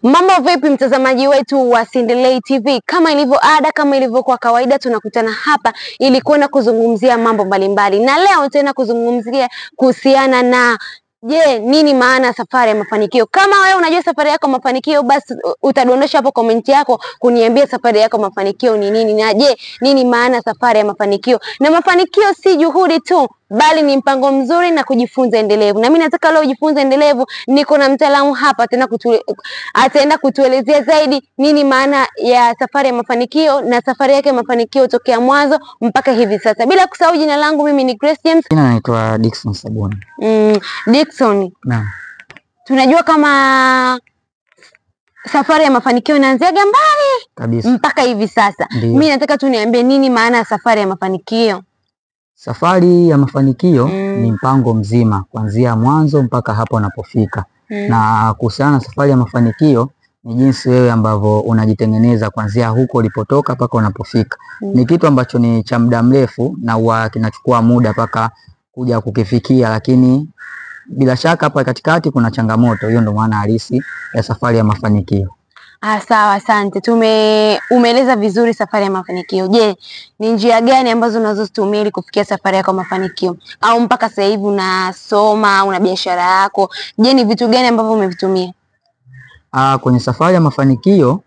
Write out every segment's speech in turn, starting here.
Mambo vipi mtazamaji wetu wa Sindelei TV? Kama ilivyo ada, kama ilivyokuwa kawaida, tunakutana hapa ili kwenda kuzungumzia mambo mbalimbali. Na leo tena kuzungumzia kuhusiana na nini maana safari ya mafanikio? Kama wewe unajua safari yako mafanikio, basi utadondosha hapo comment yako kuniambia safari yako mafanikio ni nini, na nini maana safari ya mafanikio? Na mafanikio si juhudi tu, bali ni mpango mzuri na kujifunza endelevu. Na mimi nataka leo ujifunze endelevu. Niko na mtaalamu hapa ataenda kutuelezea zaidi nini maana ya safari ya mafanikio na safari yake ya mafanikio tokea mwanzo mpaka hivi sasa. Bila kusahau jina langu mimi ni Grace James. Jina naitwa Dickson Sabuni. Dickson. Naam. Tunajua kama safari ya mafanikio inaanzia mbali Kabisa mpaka hivi sasa. Mimi nataka tu niambie nini maana ya safari ya mafanikio. Safari ya mafanikio ni mpango mzima kuanzia mwanzo mpaka hapo unapofika. Na kuhusiana na safari ya mafanikio ni jinsi wewe ambavyo unajitengeneza kuanzia huko ulipotoka mpaka unapofika. Ni kitu ambacho ni cha muda mrefu na huwa kinachukua muda mpaka kuja kukifikia, lakini bila shaka hapa katikati kuna changamoto. Hiyo ndio maana halisi ya safari ya mafanikio. Sawa, asante. Umeeleza vizuri safari ya mafanikio. Je, ni njia gani ambazo unazozitumia ili kufikia safari yako mafanikio? Au mpaka sasa hivi unasoma, una biashara yako. Je, ni vitu gani ambavyo umevitumia? Kwenye safari ya mafanikio,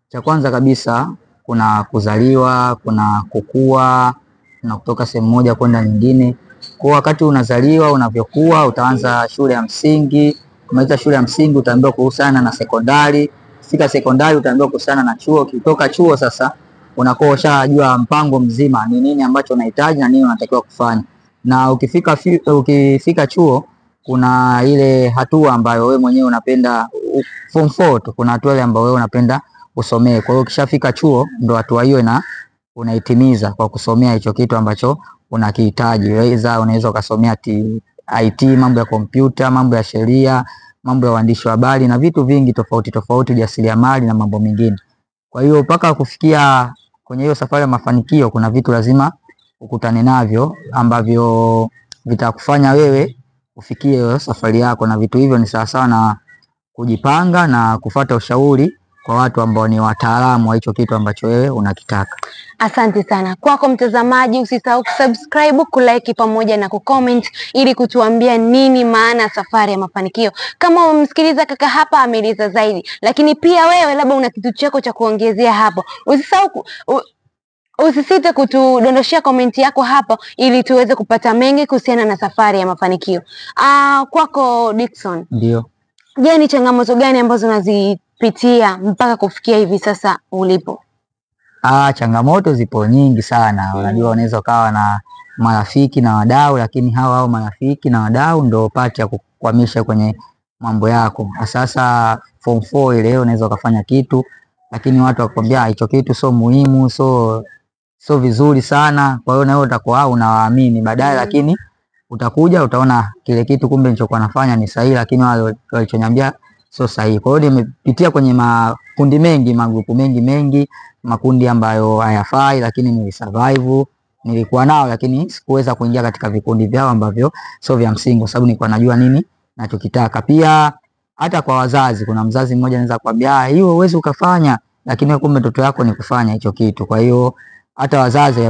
cha kwanza kabisa kuna kuzaliwa, kuna kukua, na kutoka sehemu moja kwenda nyingine. Kwa wakati unazaliwa, unavyokuwa, utaanza shule ya msingi. Kumaliza shule ya msingi utaambiwa kuhusiana na sekondari. Fika sekondari utaambiwa kuhusiana na chuo. Ukitoka chuo sasa unakuwa ushajua mpango mzima ni nini ambacho unahitaji na nini unatakiwa kufanya. Na ukifika chuo kuna ile hatua ambayo wewe mwenyewe unapenda form 4 tu, kuna hatua ile ambayo wewe unapenda usomee. Kwa hiyo ukishafika chuo ndo hatua hiyo unaitimiza kwa kusomea hicho kitu ambacho unakihitaji. Unaweza ukasomea IT, mambo ya kompyuta, mambo ya sheria, mambo ya uandishi wa habari na vitu vingi tofauti tofauti, ujasiriamali na mambo mengine. Kwa hiyo mpaka kufikia kwenye hiyo safari ya mafanikio kuna vitu lazima ukutane navyo ambavyo vitakufanya wewe ufikie hiyo safari yako, na vitu hivyo ni sawasawa na kujipanga na kufuata ushauri kwa watu ambao ni wataalamu wa hicho kitu ambacho wewe unakitaka. Asante sana. Kwako mtazamaji, usisahau kusubscribe, kulike pamoja na kucomment ili kutuambia nini maana safari ya mafanikio. Kama umemsikiliza kaka hapa ameeleza zaidi, lakini pia wewe labda una kitu chako cha kuongezea hapo, usisite kutudondoshia komenti yako hapo ili tuweze kupata mengi kuhusiana na safari ya mafanikio. Kwako Dickson. Ndio. Je, ni changamoto gani ambazo unazipitia mpaka kufikia hivi sasa ulipo? Changamoto zipo nyingi sana. Unajua unaweza ukawa na marafiki na wadau, lakini hao marafiki na wadau ndio pati ya kukwamisha kwenye mambo yako. Sasa form 4 ile unaweza ukafanya kitu lakini watu wakwambia hicho kitu sio muhimu, sio vizuri sana. Kwa hiyo na wewe utakuwa unawaamini baadaye, lakini utakuja utaona kile kitu kumbe nilichokuwa nafanya ni sahihi, lakini wale walichoniambia sio sahihi. Kwa hiyo nimepitia kwenye makundi mengi, magrupu mengi, makundi ambayo hayafai, lakini nilisurvive. Nilikuwa nao lakini sikuweza kuingia katika vikundi vyao ambavyo sio vya msingi, kwa sababu nilikuwa najua nini ninachokitaka. Pia hata kwa wazazi, kuna mzazi mmoja anaweza kuambia hiyo huwezi ukafanya, lakini kumbe mtoto yako ni kufanya hicho kitu. Kwa hiyo hata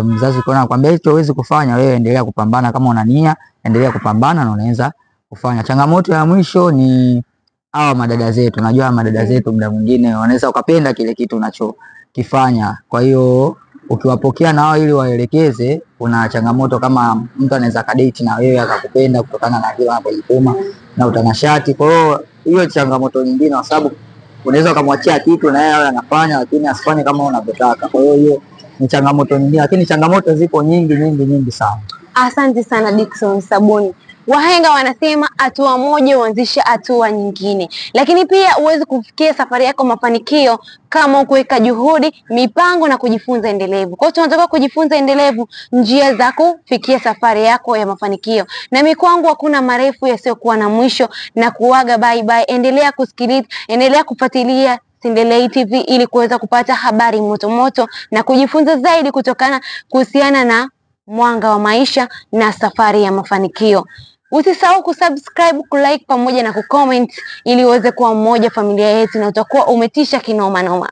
mzazi kuna anakuambia hicho huwezi kufanya, wewe endelea kupambana, kama una nia endelea kupambana na unaweza kufanya. Changamoto ya mwisho ni hawa madada zetu. Najua madada zetu muda mwingine wanaweza ukapenda kile kitu unachokifanya. Kwa hiyo ukiwapokea na wao ili waelekeze, kuna changamoto kama mtu anaweza kadate na wewe akakupenda kutokana na kile unapojituma na utanashati. Kwa hiyo changamoto nyingine, kwa sababu unaweza ukamwachia kitu na yeye anafanya lakini asifanye kama unavyotaka. Kwa hiyo ni changamoto nyingine, lakini changamoto zipo nyingi sana. Asante sana Dickson Sabuni. Wahenga wanasema hatua moja huanzisha hatua nyingine, lakini pia uweze kufikia safari yako mafanikio kama kuweka juhudi, mipango na kujifunza endelevu. Kwa hiyo tunataka kujifunza endelevu njia za kufikia safari yako ya mafanikio. Na mimi kwangu hakuna marefu yasiyokuwa na mwisho, na kuaga bye bye. Endelea kusikiliza, endelea kufuatilia Sindelei TV ili kuweza kupata habari moto na kujifunza zaidi kuhusiana na mwanga wa maisha na safari ya mafanikio. Usisahau kusubscribe, kulike pamoja na kucomment ili uweze kuwa mmoja familia yetu na utakuwa umetisha kinoma noma.